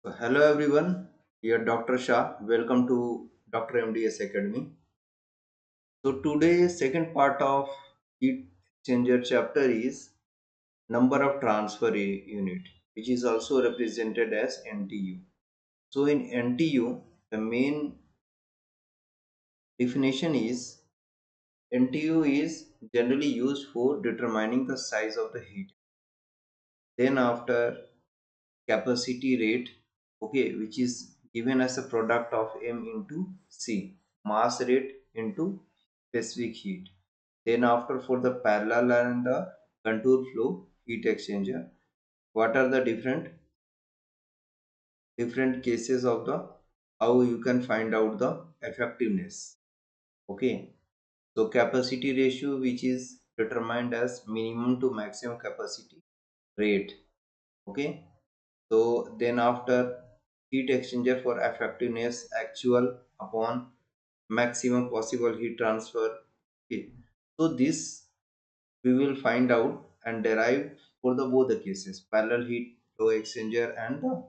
So, hello everyone, here Dr. Shah. Welcome to Dr. MDS Academy. So today's second part of heat exchanger chapter is number of transfer unit, which is also represented as NTU. So in NTU, the main definition is NTU is generally used for determining the size of the heat. Then after capacity rate, okay, which is given as a product of M into C, mass rate into specific heat. Then after, for the parallel and the contour flow heat exchanger, what are the different cases of the how you can find out the effectiveness. Okay, so capacity ratio, which is determined as minimum to maximum capacity rate. Okay, so then after, heat exchanger for effectiveness actual upon maximum possible heat transfer. Okay, so this we will find out and derive for the both the cases, parallel heat flow exchanger and the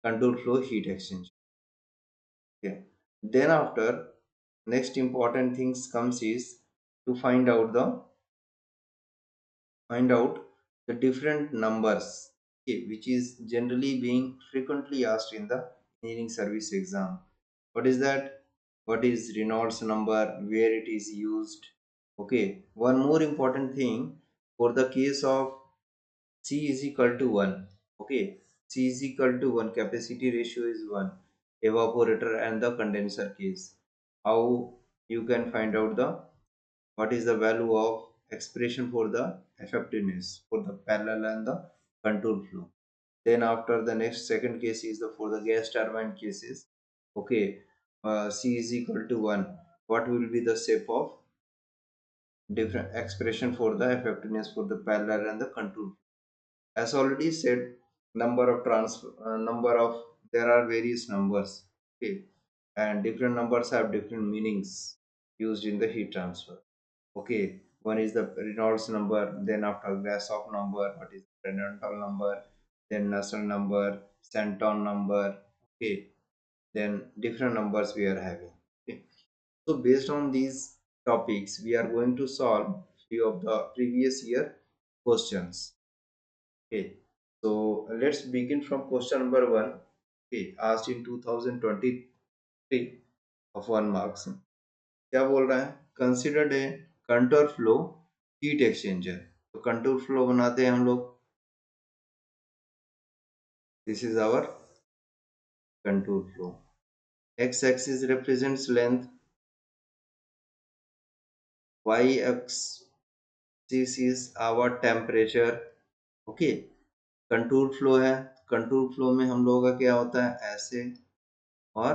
contour flow heat exchanger. Okay, then after, next important things comes is to find out the different numbers, okay, which is generally being frequently asked in the engineering service exam. What is that? What is Reynolds number, where it is used? Okay, one more important thing, for the case of C is equal to 1, okay, C is equal to 1, capacity ratio is 1, evaporator and the condenser case, how you can find out the what is the value of expression for the effectiveness for the parallel and the contour flow. Then after, the next second case is the for the gas turbine cases. Okay, C is equal to 1, what will be the shape of different expression for the effectiveness for the parallel and the contour. As already said, number of there are various numbers, okay, and different numbers have different meanings used in the heat transfer. Okay, one is the Reynolds number, then after Grashof number, what is Reynolds number, then Nusselt number, Santon number. Okay, then different numbers we are having. Okay, so based on these topics, we are going to solve few of the previous year questions. Okay, so let's begin from question number one. Okay, asked in 2023 of 1 marks. क्या बोल रहा है? Considered a counter flow heat exchanger. तो counter flow बनाते हैं हम लोग. This is our counter flow. X axis represents length, y axis is our temperature. Okay, counter flow है. कंटूर फ्लो में हम लोगों का क्या होता है, ऐसे और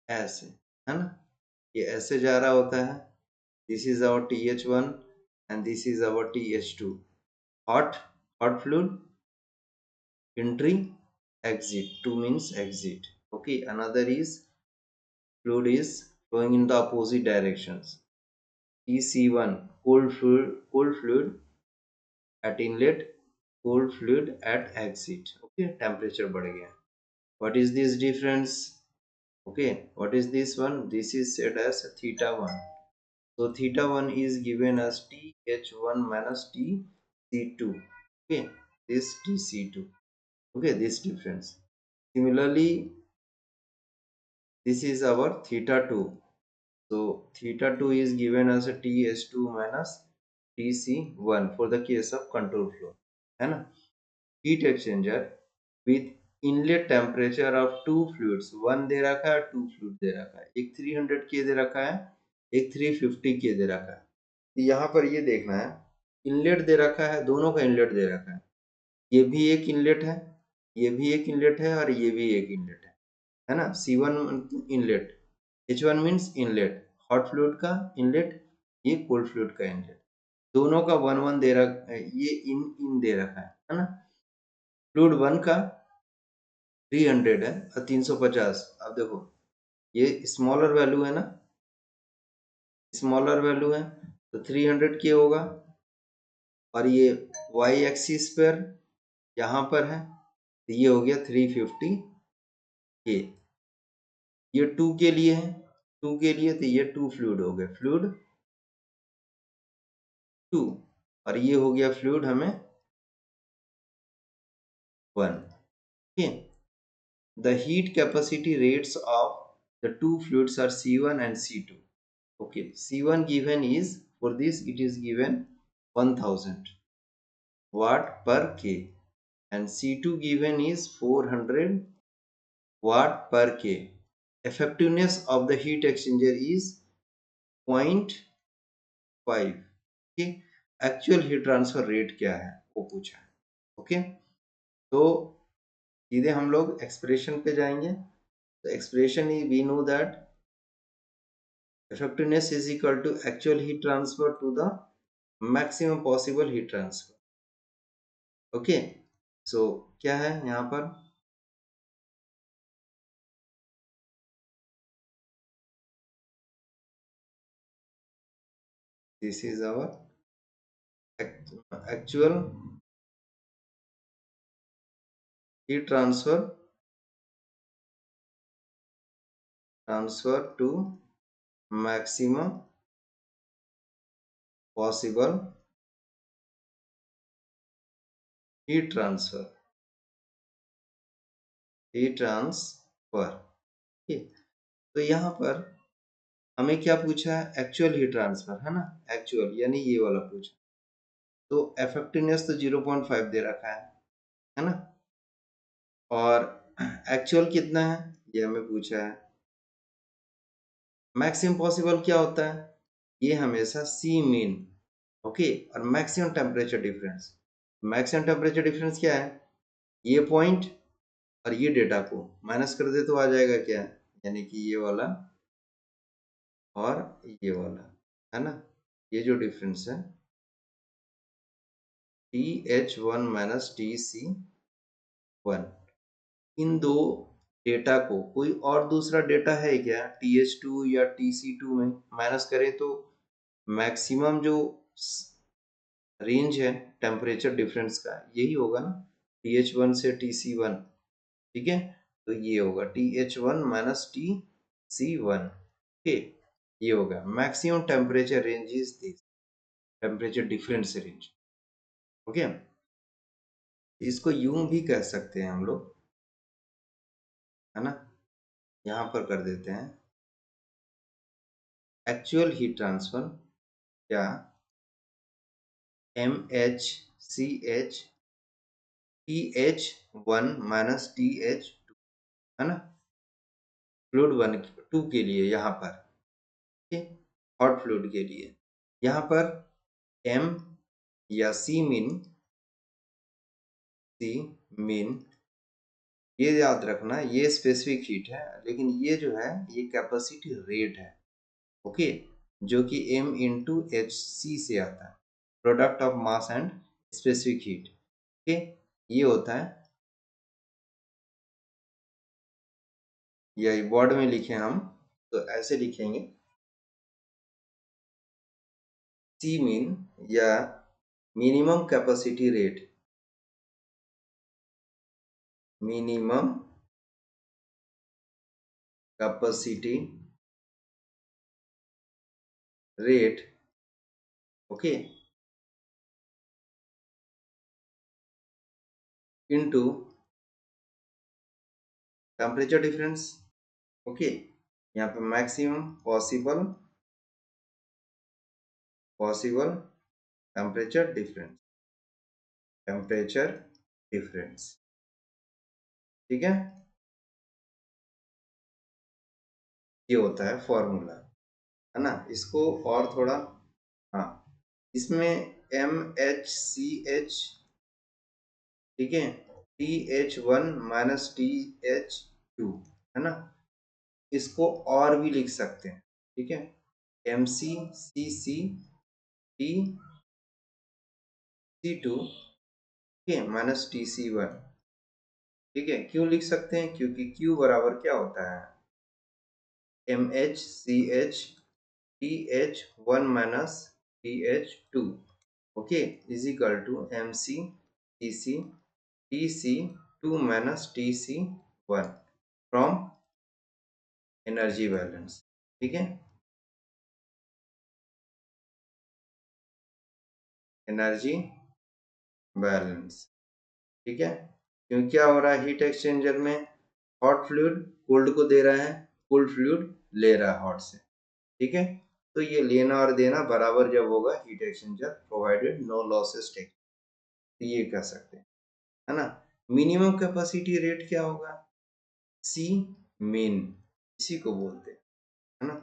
ऐसे, है ना. ये ऐसे जा रहा होता है. This is our TH1 and this is our TH2. Hot fluid entry, exit. 2 means exit. Okay, another is fluid is flowing in the opposite directions. TC1, cold fluid at inlet, cold fluid at exit. Okay, temperature बढ़ गया. What is this difference? Okay, what is this one? This is said as theta1. So theta1 is given as TH1 minus TC2. Okay, this TC2. Okay, this difference. Similarly, this is our theta2. So theta2 is given as a TH2 minus TC1 for the case of contour flow. है ना? Heat exchanger with inlet temperature of two fluids, one दे रखा है, to fluid दे रखा है, एक 300 के दे रखा है, एक 350 के दे रखा है. यहाँ पर ये देखना है, इनलेट दे रखा है, दोनों का इनलेट दे रखा है. ये भी एक इनलेट है, ये भी एक इनलेट है और ये भी एक इनलेट है ना. C1 inlet, H1 means inlet, hot fluid का इनलेट, ये कोल्ड फ्लूइड का इनलेट, दोनों का 1 1 दे रखा है, ये इन दे रखा है ना. फ्लूइड 1 का 300 है और 350. अब देखो, ये स्मॉलर वैल्यू है ना, स्मॉलर वैल्यू है, तो 300 के होगा. और ये y एक्सिस पर यहाँ पर है, तो ये हो गया 350 के। ये 2 के लिए है, 2 के लिए, तो ये 2 फ्लूइड हो गए, फ्लूइड 2, और ये हो गया फ्लूइड हमें 1। Okay, the heat capacity rates of the two fluids are C1 and C2. Okay, C1 given is, for this it is given 1000 watt per K, and C2 given is 400 watt per K. Effectiveness of the heat exchanger is 0.5. Okay, actual heat transfer rate क्या है वो पूछा है। Okay, तो सीधे हम लोग expression पे जाएंगे। तो expression we know that effectiveness is equal to actual heat transfer to the maximum possible heat transfer। Okay, so क्या है यहाँ पर, this is our actual heat transfer to maximum possible heat transfer, okay. तो यहाँ पर हमें क्या पूछा है, एक्चुअल हीट ट्रांसफर है ना, एक्चुअल यानी ये वाला पूछा। तो इफेक्टिवनेस तो 0.5 दे रखा है ना, और एक्चुअल कितना है ये हमें पूछा है। मैक्सिमम पॉसिबल क्या होता है, ये हमेशा सी मीन, ओके, और maximum temperature difference. Maximum temperature difference क्या है, ये पॉइंट और ये डेटा को माइनस कर दे तो आ जाएगा क्या, यानी कि ये वाला और ये वाला, है ना, ये जो डिफरेंस है TH1 माइनस TC1, इन दो डेटा को कोई और दूसरा डेटा है क्या TH2 या TC2 में माइनस करें तो मैक्सिमम जो रेंज है टेम्परेचर डिफरेंस का यही होगा ना, TH1 से TC1, ठीक है। तो ये होगा TH1 माइनस TC1, ठीक, ये होगा maximum temperature range is this, temperature difference range. Okay, इसको यूं भी कह सकते हैं हम लोग, है ना, यहाँ पर कर देते हैं एक्चुअल हीट ट्रांसफर या MHCH TH1 माइनस TH2, है ना, फ्लूइड 1 2 के लिए यहाँ पर, ठीक, हॉट फ्लूइड के लिए यहाँ पर M या सी मीन ये याद रखना, ये स्पेसिफिक हीट है, लेकिन ये जो है ये कैपेसिटी रेट है, ओके, जो कि M इंटू एच सी से आता है, product of mass and specific heat. Okay, ये होता है, यही बोर्ड में लिखे हम, तो ऐसे लिखेंगे सी मीन या minimum capacity rate, minimum capacity rate, okay, into temperature difference, okay, यहाँ पे मैक्सिमम पॉसिबल टेम्परेचर डिफरेंस, ठीक है, ये होता है फॉर्मूला, है ना। इसको और थोड़ा, हाँ, इसमें MHCH, ठीक है, TH1 माइनस TH2, है ना, इसको और भी लिख सकते हैं, ठीक है, MCCC ठीक है, माइनस TC1, ठीक है। क्यों लिख सकते हैं, क्योंकि Q बराबर क्या होता है, MHCH TH1 minus TH2, okay, is equal to MCCC TC 2 minus TC1 from energy balance. ठीक है, एनर्जी बैलेंस। ठीक है, क्योंकि क्या हो रहा है हीट एक्सचेंजर में, हॉट फ्लूइड कोल्ड को दे रहा है, कोल्ड फ्लूइड ले रहा है हॉट से। ठीक है, तो ये लेना और देना बराबर जब होगा, heat exchanger provided no losses take, ये कह सकते हैं, है ना। मिनिमम कैपेसिटी रेट क्या होगा, सी मीन, इसी को बोलते हैं, है ना,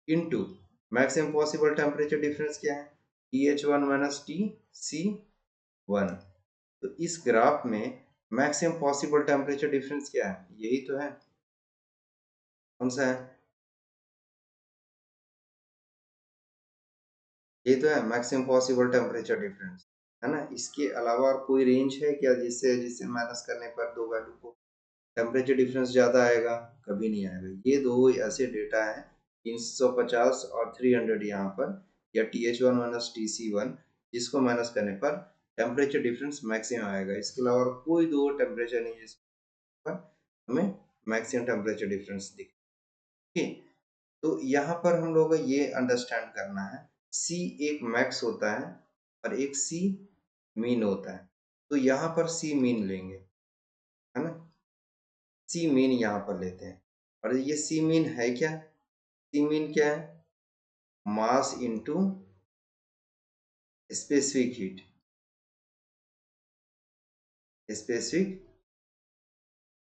into maximum possible temperature difference क्या है, TH1 माइनस TC1। तो इस ग्राफ में मैक्सिमम पॉसिबल टेम्परेचर डिफरेंस क्या है, यही तो है, कौन सा है, ये तो है मैक्सिमम पॉसिबल टेम्परेचर डिफरेंस, है ना। इसके अलावा और कोई रेंज है क्या जिससे जिससे माइनस करने पर दो वैल्यू को टेम्परेचर डिफरेंस ज्यादा आएगा, कभी नहीं आएगा। ये दो ऐसे डेटा है 350 और 300 यहाँ पर, या TH1 माइनस TC1, जिसको माइनस करने पर टेम्परेचर डिफरेंस मैक्सिमम आएगा। इसके अलावा और कोई दो टेम्परेचर नहीं है जिस पर हमें मैक्सिमम टेम्परेचर डिफरेंस दिखे। ठीक, तो यहाँ पर हम लोग को ये अंडरस्टैंड करना है, C एक मैक्स होता है और एक C मीन होता है। तो यहाँ पर C मीन लेंगे, है ना, C मीन यहाँ पर लेते हैं। और ये C मीन है क्या, C मीन क्या है, mass into specific heat, specific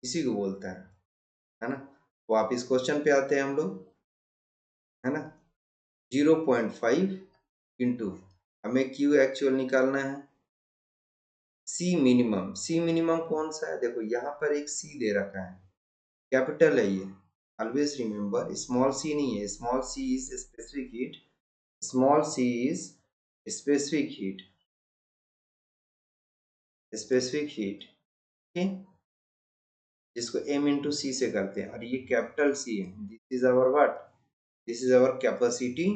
इसी को बोलता है ना। वापिस क्वेश्चन पे आते हैं हम लोग, है ना। 0.5 इंटू, हमें Q एक्चुअल निकालना है, सी मिनिमम, सी मिनिमम कौन सा है, देखो यहाँ पर एक सी दे रखा है, कैपिटल है ये, ऑलवेज रिमेम्बर, स्मॉल सी नहीं है, small c is specific heat, small c is specific heat, specific heat, ठीक, जिसको m इंटू सी से करते हैं, और ये कैपिटल सी है, this is our what, this is our capacity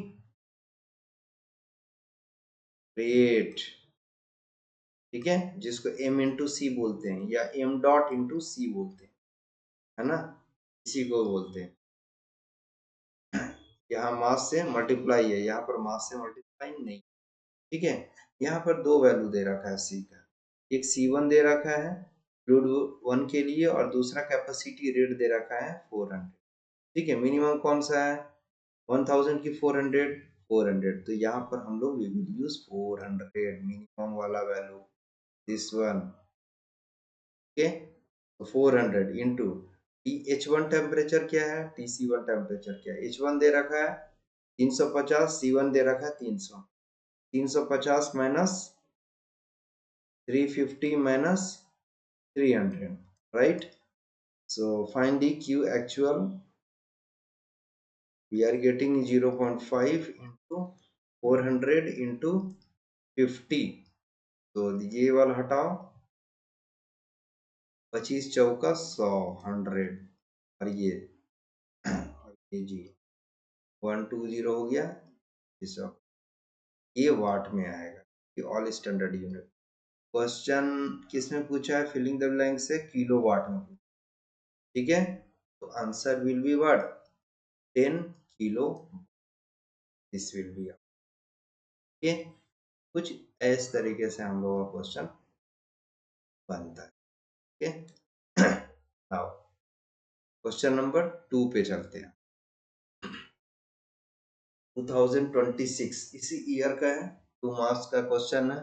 rate. ठीक है, जिसको m इंटू सी बोलते हैं, या m डॉट इंटू सी बोलते हैं, है ना, इसी को बोलते हैं। यहाँ मास से मल्टीप्लाई है, यहाँ पर मास से मल्टीप्लाई नहीं। ठीक है, यहाँ पर दो वैल्यू दे रखा है सी का, एक C1 दे रखा है फ्लूइड 1 के लिए, और दूसरा कैपेसिटी रेट दे रखा है 400। ठीक है, मिनिमम कौन सा है, 1000 की 400, 400, तो यहाँ पर हम लोग विल यूज 400 मिनिमम वाला वैल्यू, दिस वन। ओके, तो 400 इंटू H1 टेम्परेचर क्या है, TC1 टेम्परेचर क्या है, H1 दे रखा है 350, C1 दे रखा है 300, 350 minus 350 minus 300, right? So find the Q actual. We are getting 0.5 into 400 into 50, तो ये वाला हटाओ, 25 चौका 100, 100, और ये जी 120 हो गया, ये वाट में आएगा, ये ऑल स्टैंडर्ड यूनिट। क्वेश्चन किस में पूछा है, फिलिंग द ब्लैंक से किलो वाट में पूछा। ठीक है, तो answer will be what, 10 kilo, this will be. Okay, कुछ इस तरीके से हम लोगों का क्वेश्चन बनता है। ओके, नाउ क्वेश्चन नंबर 2 पे चलते हैं। 2026 इसी ईयर का है, 2 मार्क्स का क्वेश्चन है।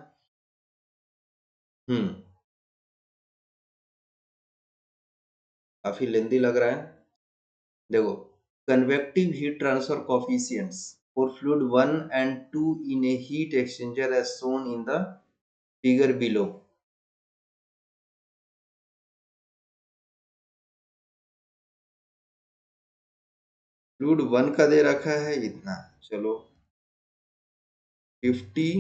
काफी लेंदी लग रहा है। देखो, convective heat transfer coefficients for fluid 1 and 2 in a heat exchanger as shown in the figure below. Fluid 1 का दे रखा है इतना, चलो 50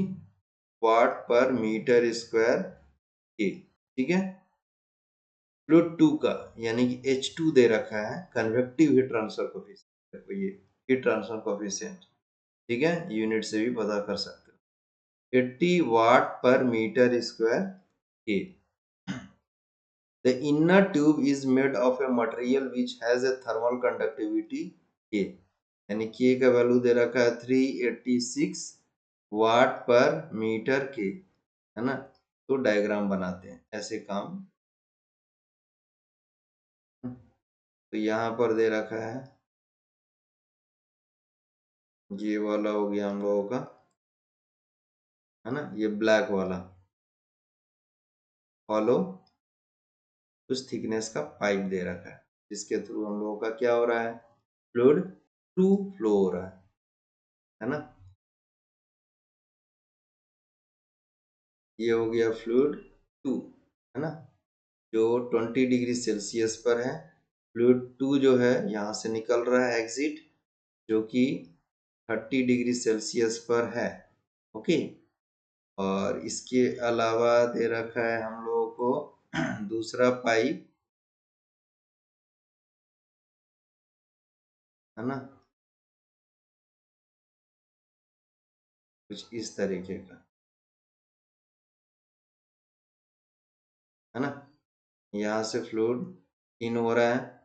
वाट पर मीटर स्क्वायर के, ठीक है। फ्लूइड 2 का यानी कि H2 दे रखा है, कन्वेक्टिव हीट ट्रांसफर कोफिशिएंट, ये हीट ट्रांसफर कोफिशिएंट, ठीक है, यूनिट से भी पता कर सकते हो, 80 वाट पर मीटर स्क्वायर के। The inner tube is made of a material which has a thermal conductivity K, यानी K का वैल्यू दे रखा है 386 वाट पर मीटर के, है ना। तो डायग्राम बनाते हैं ऐसे काम। तो यहाँ पर दे रखा है, ये वाला हो गया हम लोगों का, है ना, ये ब्लैक वाला फॉलो उस थिकनेस का पाइप दे रखा है जिसके थ्रू हम लोगों का क्या हो रहा है, फ्लूइड टू फ्लो हो रहा है ना। ये हो गया फ्लूइड टू, है ना, जो 20 डिग्री सेल्सियस पर है। फ्लूइड टू जो है यहाँ से निकल रहा है एग्जिट, जो कि 30 डिग्री सेल्सियस पर है। ओके, और इसके अलावा दे रखा है हम लोगों को दूसरा पाइप, है ना, कुछ इस तरीके का, है ना। यहाँ से फ्लूइड इन हो रहा है,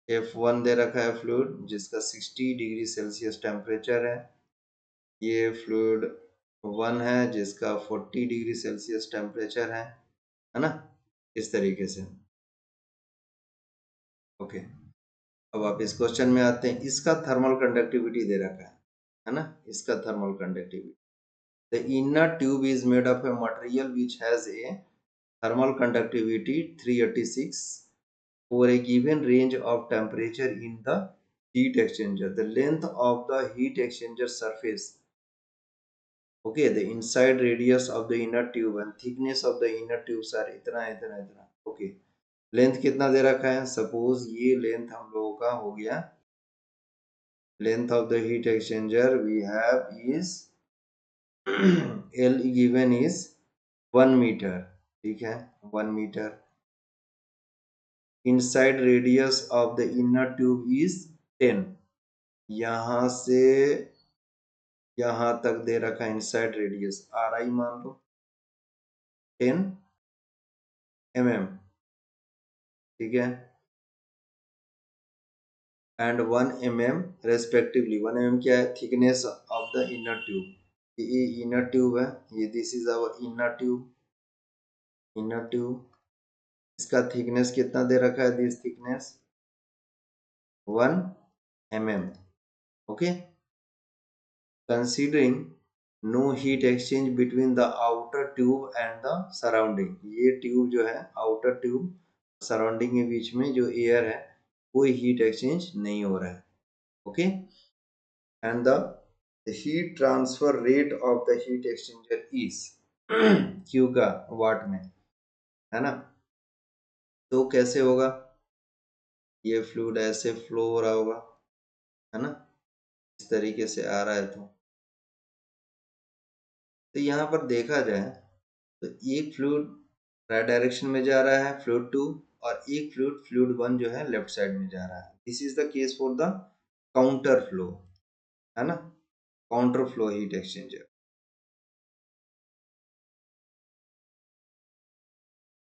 F1 दे रखा है फ्लूइड जिसका 60 डिग्री सेल्सियस टेम्परेचर है। ये फ्लूइड 1 है जिसका 40 डिग्री सेल्सियस टेम्परेचर है ना, इस तरीके से। ओके, अब आप इस क्वेश्चन में आते हैं। इसका थर्मल कंडक्टिविटी दे रखा है ना, इसका thermal conductivity. The inner tube is made of a material which has a thermal conductivity 386 for a given range of temperature in the heat exchanger. The length of the heat exchanger surface, okay, the inside radius of the inner tube and thickness of the inner tubes are इतना इतना इतना। okay, length कितना दे रखा है, suppose ये length हम लोगों का हो गया, length of the heat exchanger we have is L given is 1 metre, ठीक है, 1 metre. inside radius of the inner tube is 10, यहाँ से यहाँ तक दे रखा है inside radius RI मान लो 10 mm, ठीक है, एंड 1 mm रेस्पेक्टिवली। 1 mm क्या है, thickness of the inner tube, ये इनर ट्यूब है, ये this is our inner tube, inner tube. इसका थिकनेस कितना दे रखा है, this thickness 1 mm। Okay, considering no heat exchange between the outer tube and the surrounding, ये ट्यूब जो है आउटर ट्यूब सराउंडिंग के बीच में जो एयर है कोई हीट एक्सचेंज नहीं हो रहा है। Okay, and the heat transfer rate of the heat exchanger is Q का वाट में, है ना। तो कैसे होगा, ये फ्लूइड ऐसे फ्लो हो रहा होगा, है ना, इस तरीके से आ रहा है। तो यहाँ पर देखा जाए तो एक फ्लूइड राइट डायरेक्शन में जा रहा है फ्लूइड टू, और एक फ्लूइड वन जो है लेफ्ट साइड में जा रहा है। This is the case for the counter flow, है ना, काउंटर फ्लो हीट एक्सचेंजर।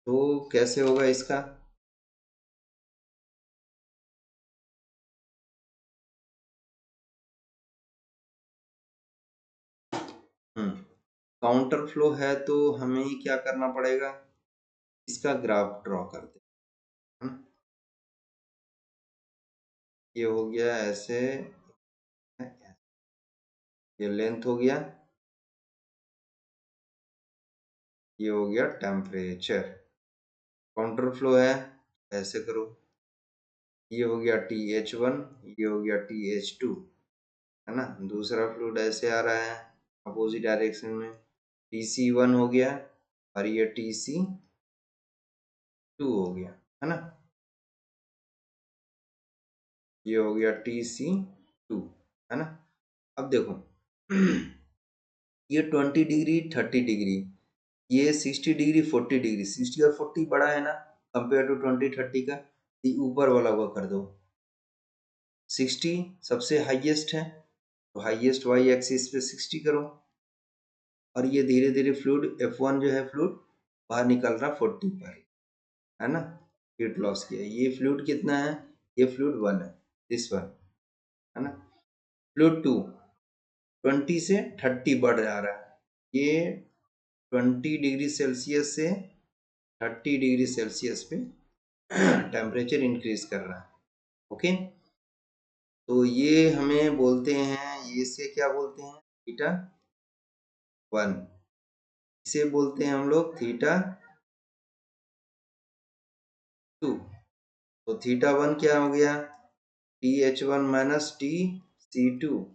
तो कैसे होगा इसका, काउंटर फ्लो है तो हमें क्या करना पड़ेगा, इसका ग्राफ ड्रॉ करते हैं। ये हो गया ऐसे, ये लेंथ हो गया, ये हो गया टेम्परेचर। काउंटर फ्लो है, ऐसे करो, ये हो गया TH1, ये हो गया TH2, है ना। दूसरा फ्लूइड ऐसे आ रहा है अपोजिट डायरेक्शन में, TC1 हो गया और ये TC2 हो गया, है ना, ये हो गया TC2, है ना। अब देखो ये 20 डिग्री 30 डिग्री, ये 60 डिग्री 40 डिग्री, 60 और 40 बड़ा है ना कंपेयर टू 20 30 का, ये ऊपर वाला को कर दो, 60 सबसे हाईएस्ट है तो हाईएस्ट वाई एक्सिस पे 60 करो, और ये धीरे धीरे फ्लूइड F1 जो है फ्लूइड बाहर निकल रहा 40 पर, है ना, हीट लॉस किया। ये फ्लूइड कितना है, ये फ्लूइड 1 है, दिस वन, है ना। फ्लूइड 2 20 से 30 बढ़ जा रहा है, ये 20 डिग्री सेल्सियस से 30 डिग्री सेल्सियस पे टेम्परेचर इंक्रीज कर रहा है। ओके, तो ये हमें बोलते हैं, ये से क्या बोलते हैं, थीटा 1, इसे बोलते हैं हम लोग थीटा 2। तो थीटा 1 क्या हो गया, TH1 minus TC2,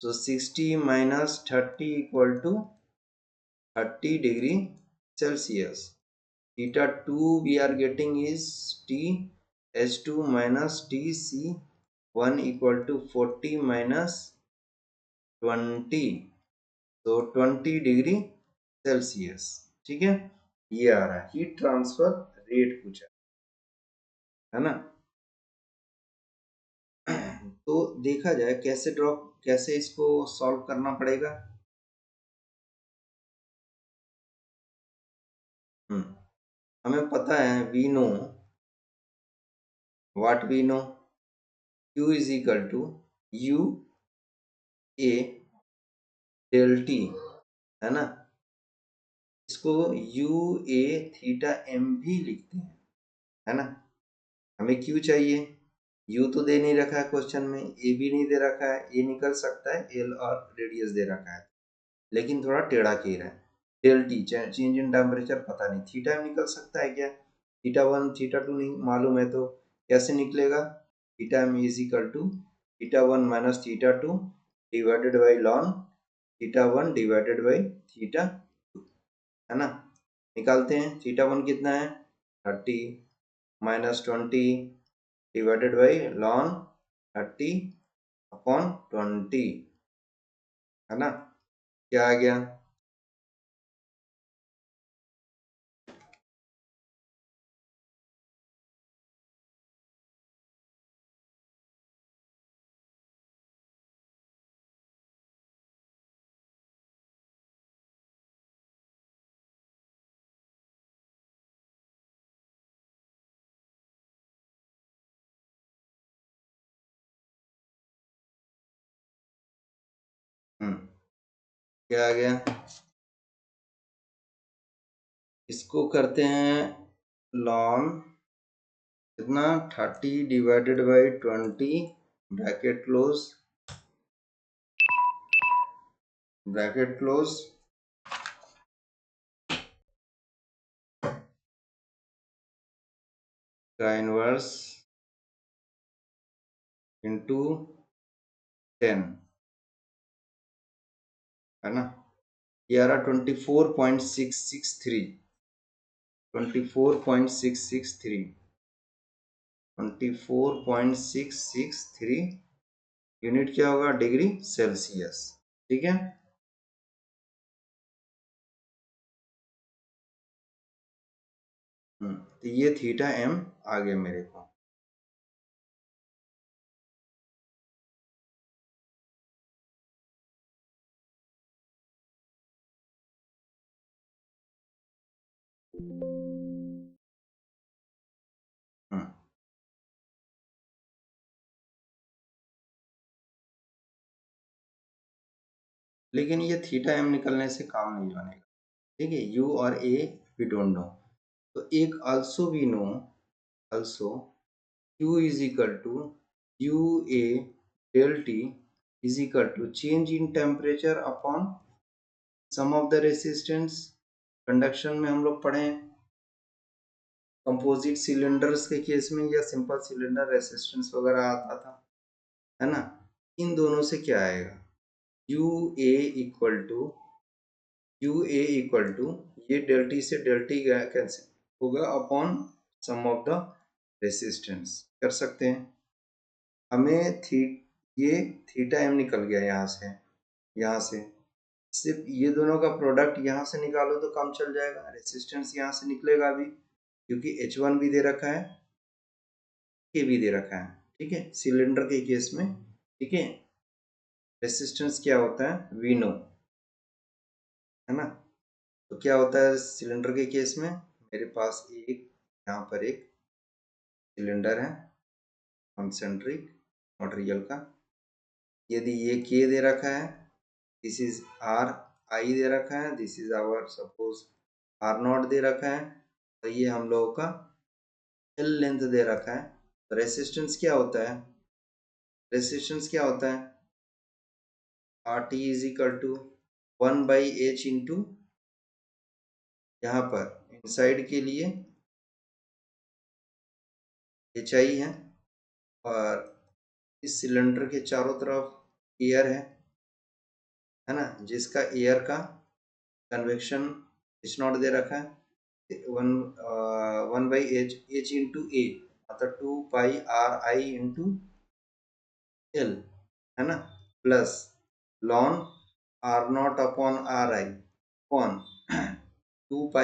so 60 minus 30 equal to 30 degree Celsius. Theta 2 we are getting is TH2 minus TC1 equal to 40 minus 20, so 20 degree Celsius। ठीक है, ये आ रहा है हीट ट्रांसफर रेट पूछा है ना। तो देखा जाए कैसे कैसे इसको सॉल्व करना पड़ेगा। हमें पता है, we know what we know, Q is equal to U A del T, है ना। इसको U A थीटा M भी लिखते हैं, है ना। हमें Q चाहिए, U तो दे नहीं रखा है क्वेश्चन में, A भी नहीं दे रखा है, A निकल सकता है, L और रेडियस दे रखा है, लेकिन थोड़ा टेढ़ा घेर है। Del T change in temperature पता नहीं, थीटा M निकल सकता है क्या, थीटा 1 थीटा 2 नहीं मालूम है, तो कैसे निकलेगा, theta M is equal to theta 1 minus theta 2 divided by ln theta 1 divided by theta 2, है ना। निकालते हैं, थीटा 1 कितना है 30 minus 20 divided by lawn 30 upon 20, है ना। क्या आ गया, क्या आ गया, इसको करते हैं लॉन कितना 30 divided by 20 bracket close, bracket close, का इनवर्स इंटू 10, है ना। ये आ रहा 24.663, 24.663, 24.663 यूनिट क्या होगा, डिग्री सेल्सियस। ठीक है, तो ये थीटा M आ गया मेरे को। लेकिन ये थीटा M निकलने से काम नहीं बनेगा, ठीक है। U और A वी डोंट नो, तो एक also we know, also Q is equal to UA del T is equal to change in temperature upon sum of the resistance। Conduction में हम लोग पढ़े हैं, कंपोजिट सिलेंडर्स के केस में या सिंपल सिलेंडर रेसिस्टेंस वगैरह आता था, है ना। इन दोनों से क्या आएगा, यू ए इक्वल टू ये डेल टी से डेल टी कैंसिल होगा upon sum of the resistance, कर सकते हैं। हमें ये थीटा एम निकल गया यहाँ से, यहाँ से सिर्फ ये दोनों का प्रोडक्ट यहाँ से निकालो तो काम चल जाएगा, रेसिस्टेंस यहाँ से निकलेगा अभी, क्योंकि H1 भी दे रखा है, K भी दे रखा है, ठीक है, सिलेंडर के केस में। ठीक है, रेसिस्टेंस क्या होता है वी नो, है ना। तो क्या होता है सिलेंडर के केस में, मेरे पास एक यहाँ पर एक सिलेंडर है कॉन्सेंट्रिक मटेरियल का। यदि ये के दे रखा है, दिस इज आर आई दे रखा है, this is our suppose R naught दे रखा है, तो ये हम लोगों का एल लेंथ दे रखा है। तो रेसिस्टेंस क्या होता है? रेसिस्टेंस क्या होता है? R T is equal to 1/h into, यहाँ पर इनसाइड के लिए एच आई है और इस सिलेंडर के चारों तरफ एयर है ना, जिसका एयर का कन्वेक्शन एच नॉट दे रखा है, 1/h एच इंटू ए, मतलब 2πri इंटू एल, है ना, plus ln R naught upon R I upon 2π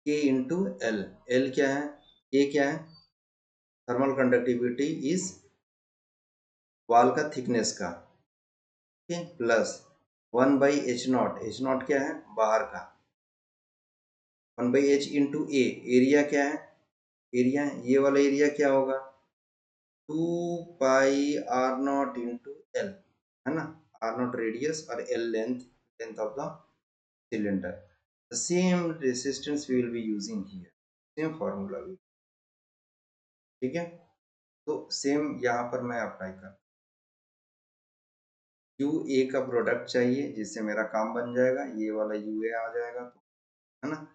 के इंटू एल। एल क्या है? ए क्या है? थर्मल कंडक्टिविटी इज वॉल का थिकनेस का, ठीक, plus 1/h not, H not क्या है? बाहर का, 1/h इंटू ए, एरिया क्या है? एरिया, ये वाला एरिया क्या होगा? 2πr0 इंटू एल, है ना, आर नॉट रेडियस और L length, length of the cylinder. The same resistance we will be using here, same formula भी, ठीक है। तो सेम यहाँ पर मैं अप्लाई कर, यू ए का प्रोडक्ट चाहिए जिससे मेरा काम बन जाएगा, ये वाला यू ए आ जाएगा, तो है ना,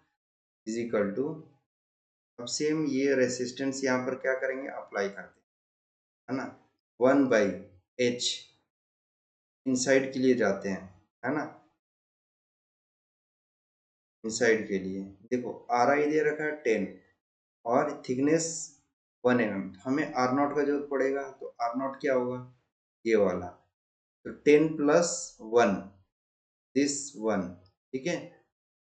इज इक्वल टू, अब सेम ये रेसिस्टेंस यहाँ पर क्या करेंगे? अप्लाई करते हैं, है ना, 1/h इनसाइड के लिए जाते हैं, है ना, इनसाइड के लिए देखो आर आई दे रखा है 10 और थिकनेस 1 mm, हमें आर नॉट का जरूरत पड़ेगा, तो आर नॉट क्या होगा? ये वाला, तो 10 प्लस 1, दिस 1, ठीक है।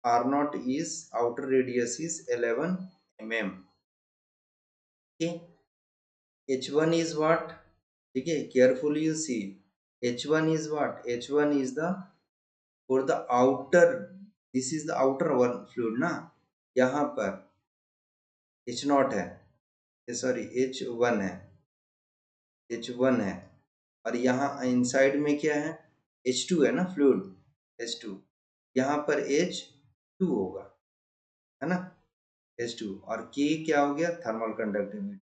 R naught is outer radius is 11 mm, ठीक है। h1 is what? ठीक है, carefully you see, h1 is what? h1 is the for the outer, this is the outer one fluid ना, यहाँ पर h नॉट है, सॉरी h1 है, h1 है, और यहाँ इनसाइड में क्या है? h2 है ना, फ्लूइड h2, यहाँ पर h2 होगा, है ना, h2, और k क्या हो गया? थर्मल कंडक्टिविटी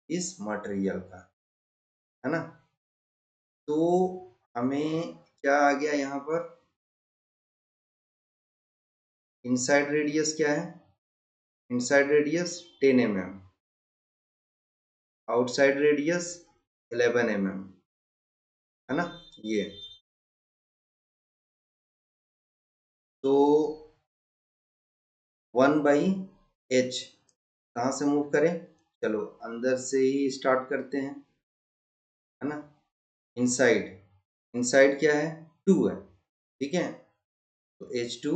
इस मटेरियल का, है ना। तो हमें क्या आ गया यहाँ पर? इनसाइड रेडियस क्या है? Inside radius 10 mm, outside radius 11 mm, है ना, ये। तो 1/h कहाँ से मूव करें? चलो अंदर से ही स्टार्ट करते हैं, है ना। इनसाइड, इनसाइड क्या है? 2 है, ठीक है, तो h2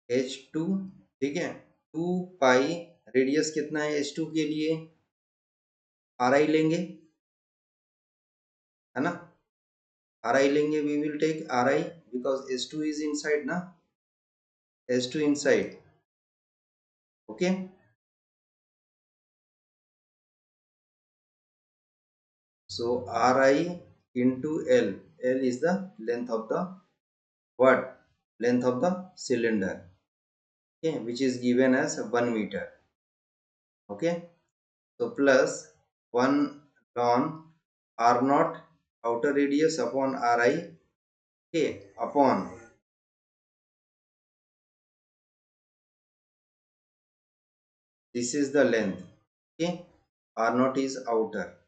h2, ठीक है, 2π, रेडियस कितना है h2 के लिए? ri लेंगे, है ना, ri लेंगे, we will take ri because h2 is inside ना, h2 inside, okay. So ri into l, l is the length of the what? Length of the cylinder, okay, which is given as 1 meter, okay. So plus 1 ln r naught outer radius upon ri, okay, upon this is the length, okay, r naught is outer,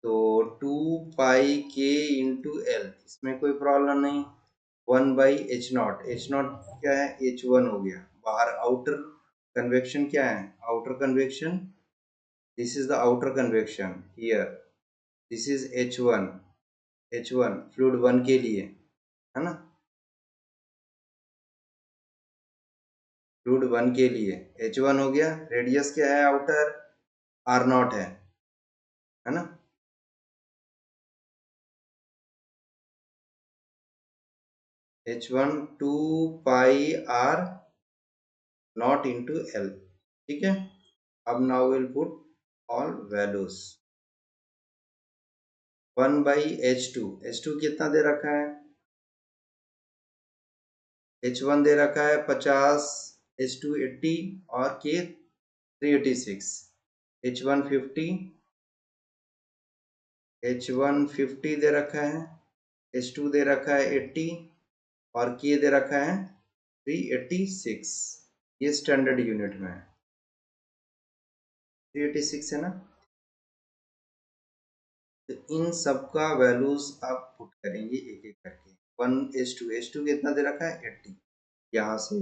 तो 2πk into L, इसमें कोई problem नहीं, 1/h not, H not क्या है? h1 हो गया, बाहर outer convection क्या है? Outer convection, this is the outer convection here, this is h1, h1 fluid 1 के लिए, है ना, फ्लूइड 1 के लिए h1 हो गया, रेडियस क्या है? आउटर r नॉट है ना, H1 2 pi r not into L, ठीक है। अब now we'll put all values। 1 by H2 कितना दे रखा है? H1 दे रखा है 50, H2 80 और K 386। H1 50 दे रखा है, H2 दे रखा है 80 और K दे रखा है 386। ये स्टैंडर्ड यूनिट में है, 386 है ना। तो इन सब का वैल्यूज आप पुट करेंगे एक एक करके। 1 H2 कितना दे रखा है 80, यहाँ से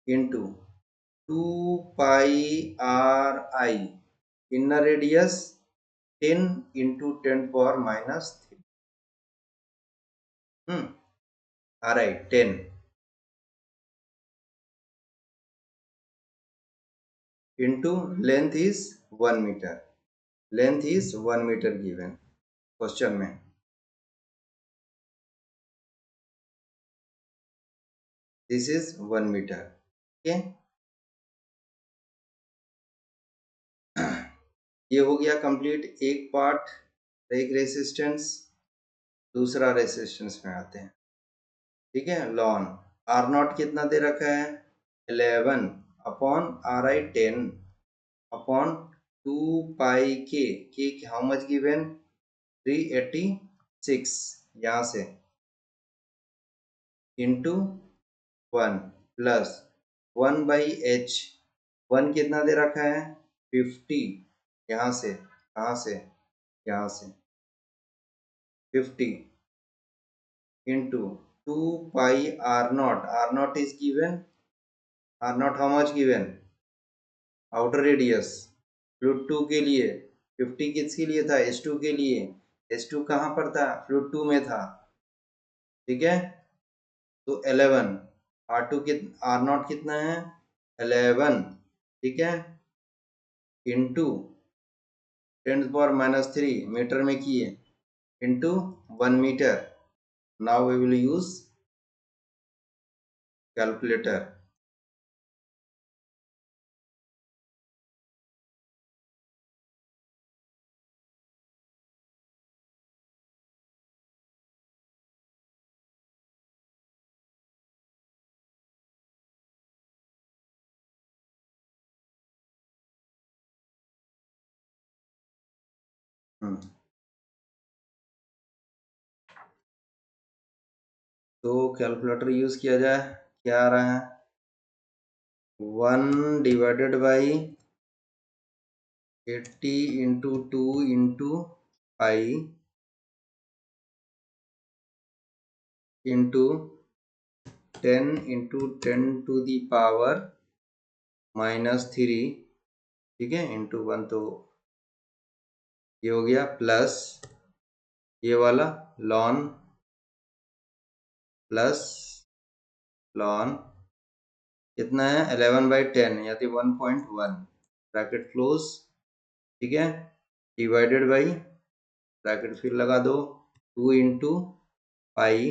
into 2 pi R I, inner radius 10 into 10⁻³ R I 10 into length is 1 metre, length is 1 metre given question में। This is 1 metre, okay. ये हो गया कंप्लीट एक पार्ट, एक रेसिस्टेंस। दूसरा रेसिस्टेंस में आते हैं, ठीक है। लॉन आर नॉट कितना दे रखा है 11 अपॉन आर आई 10 अपॉन 2 पाई के हाउ मच गिवन 386, यहाँ से इंटू 1 प्लस 1 बाई एच, 1 कितना दे रखा है 50, यहाँ से कहाँ से, यहाँ से 50 into 2 pi R naught is given, R naught how much given outer radius fluid 2 के लिए, 50 किसके लिए था H2 के लिए, H2 कहाँ पर था फ्लूइड 2 में था, ठीक है। तो 11 R2 आर नॉट कितना है 11, ठीक है, इंटू 10⁻³ मीटर में किए into 1 metre. Now we will use calculator. तो कैलकुलेटर यूज किया जाए, क्या आ रहा है 1 divided by 80 into 2 into I into 10 into 10⁻⁻3, ठीक है, इंटू 1। तो ये हो गया प्लस ये वाला लॉन प्लस लॉन कितना है 11/10 यानी 1.1 ब्रैकेट क्लोज, ठीक है, डिवाइडेड बाई ब्रैकेट फिर लगा दो 2 इंटू पाई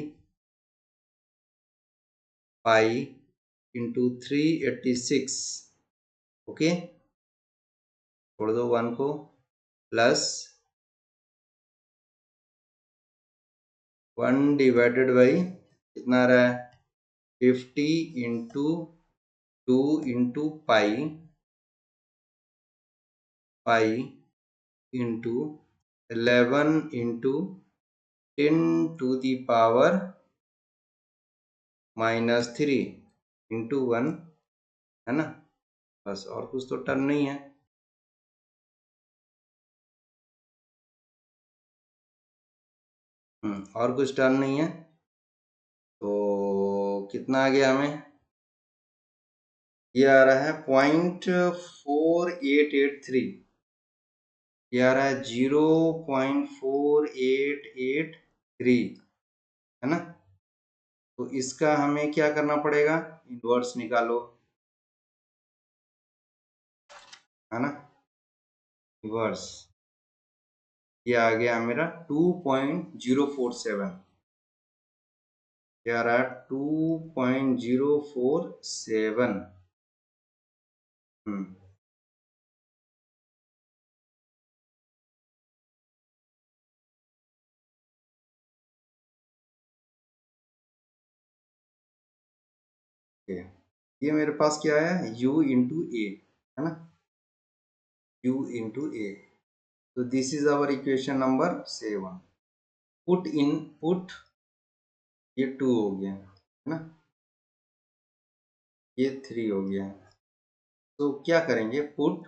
इंटू 386, ओके, छोड़ दो 1 को, प्लस 1 डिवाइडेड बाई कितना आ रहा है 50 into 2 into pi into 11 into 10⁻³ into 1, है ना। बस और कुछ तो टर्म नहीं है। और कुछ टर्म नहीं है, तो कितना आ गया हमें, ये आ रहा है 0.4883, ये आ रहा है 0.4883, है ना। तो इसका हमें क्या करना पड़ेगा, इनवर्स निकालो, है ना, इनवर्स। ये आ गया मेरा 2.047, क्या रहा 2.047। ये मेरे पास क्या है u इंटू ए, है ना, u इंटू ए। तो this is our equation number 7। Put ये 2 हो गया, है ना, ये 3 हो गया। तो क्या करेंगे, पुट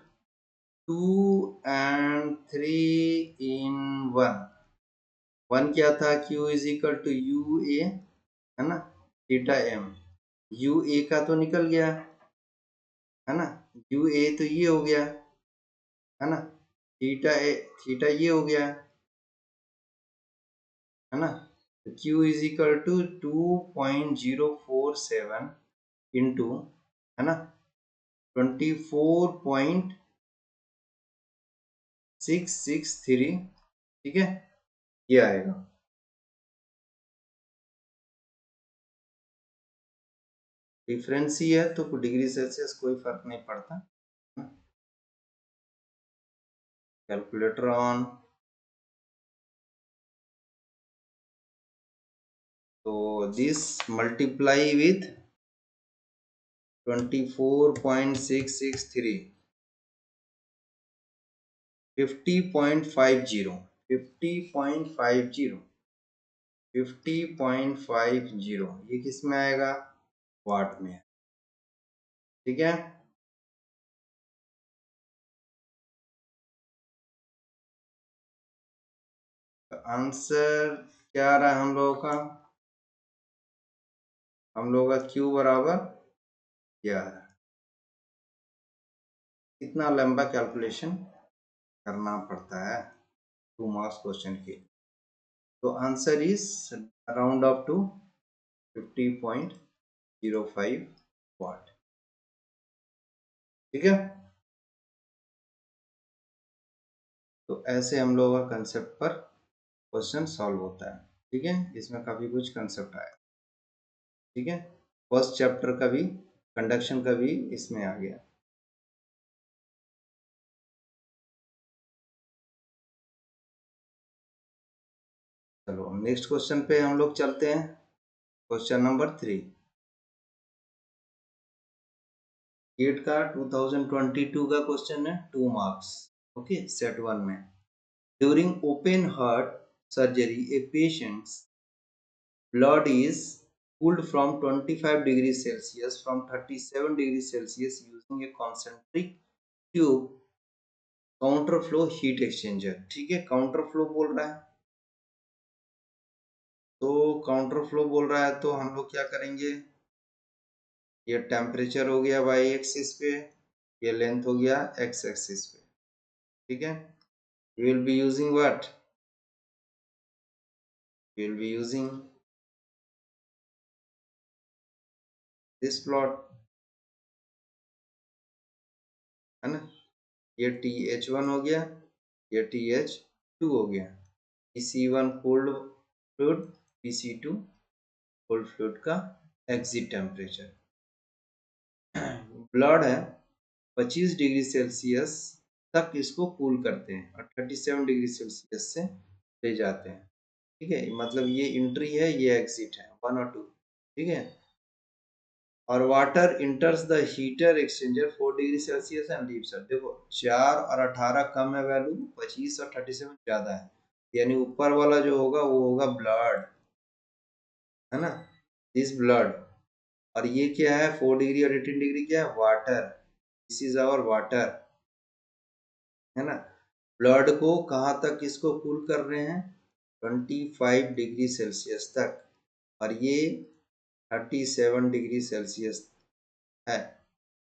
2 एंड 3 इन 1। 1 क्या था, q is equal to U A, है ना, थीटा एम। यू ए का तो निकल गया, है ना, यू ए तो ये हो गया, है ना, थीटा ये हो गया, है ना। q is equal to 2.047 into, है ना, 24.663, ठीक है, ये आएगा। डिफरेंस ही है तो डिग्री सेल्सियस कोई फर्क नहीं पड़ता। Calculator on. तो दिस मल्टीप्लाई विथ 24.663, 50.50, 50.50, 50.50, ये किस में आएगा, वाट में, ठीक है। आंसर क्या आ रहा है हम लोगों का, हम लोगों का Q बराबर 11। इतना लंबा कैलकुलेशन करना पड़ता है 2 मार्क्स क्वेश्चन के। तो answer is round up to 50.05 watt, ठीक है। तो ऐसे हम लोगों का कंसेप्ट पर क्वेश्चन सॉल्व होता है, ठीक है। इसमें काफी कुछ कंसेप्ट आया, ठीक है। फर्स्ट चैप्टर का भी, कंडक्शन का भी इसमें आ गया। चलो नेक्स्ट क्वेश्चन पे हम लोग चलते हैं। क्वेश्चन नंबर 3, गेट का 2022 का क्वेश्चन है, 2 मार्क्स, ओके, सेट 1 में। During open heart surgery A patients blood is cooled from 25 degrees Celsius from 37 degrees Celsius using a concentric tube counter flow heat exchanger, ठीक है। काउंटर फ्लो बोल रहा है, तो काउंटर फ्लो बोल रहा है तो हम लोग क्या करेंगे, ये टेम्परेचर हो गया वाई एक्सिस पे, ये लेंथ हो गया एक्स एक्सिस पे, ठीक है। We will be using what, we will be using this plot, है ना। ये TH1 हो गया, ये TH2 हो गया। PC1 cold fluid, PC2 cold fluid का एग्जिट टेम्परेचर। ब्लड है 25 डिग्री सेल्सियस तक इसको कूल करते हैं और 37 डिग्री सेल्सियस से ले जाते हैं, ठीक है। मतलब ये इंट्री है, ये एग्जिट है, 1 और 2, ठीक है। और water इंटर्स the heater exchanger 4 degree Celsius and leaves. देखो 4 और 18 कम है वैल्यू, 25 और 37 ज्यादा है, यानी ऊपर वाला जो होगा वो होगा ब्लड, है ना, दिस ब्लड। और ये क्या है 4 डिग्री और 18 डिग्री क्या है, water, this is our water, है ना। ब्लड को कहाँ तक इसको कूल कर रहे हैं, 25 डिग्री सेल्सियस तक, और ये 37 डिग्री सेल्सियस है,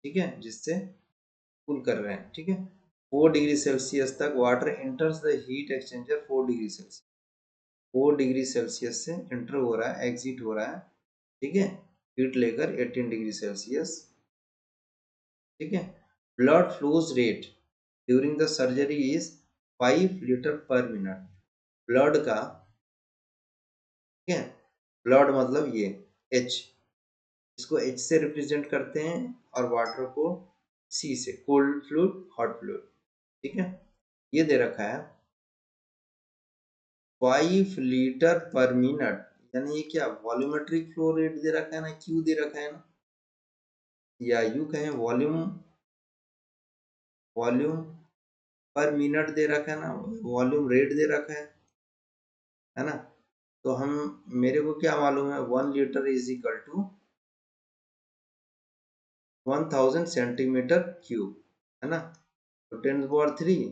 ठीक है, जिससे कूल कर रहे हैं, ठीक है। 4 डिग्री सेल्सियस तक water इंटर्स the heat exchanger 4 degree Celsius, 4 degree Celsius से इंटर हो रहा है, एग्जिट हो रहा है, ठीक है, हीट लेकर 18 डिग्री सेल्सियस, ठीक है। Blood flows rate during the surgery is 5 litre पर मिनट। ब्लड का, ठीक है, ब्लड मतलब ये H, इसको H से रिप्रेजेंट करते हैं और वाटर को C से, कोल्ड फ्लूइड हॉट फ्लूइड। ठीक है, ये दे रखा है 5 लीटर पर मिनट, यानी ये क्या वॉल्यूमेट्रिक फ्लो रेट दे रखा है ना, Q दे रखा है ना, या यू कहें वॉल्यूम, वॉल्यूम पर मिनट दे रखा है ना, वॉल्यूम रेट दे रखा है ना। तो हम, मेरे को क्या मालूम है 1 litre is equal to 1000 centimetre cube, है ना। तो 10⁻³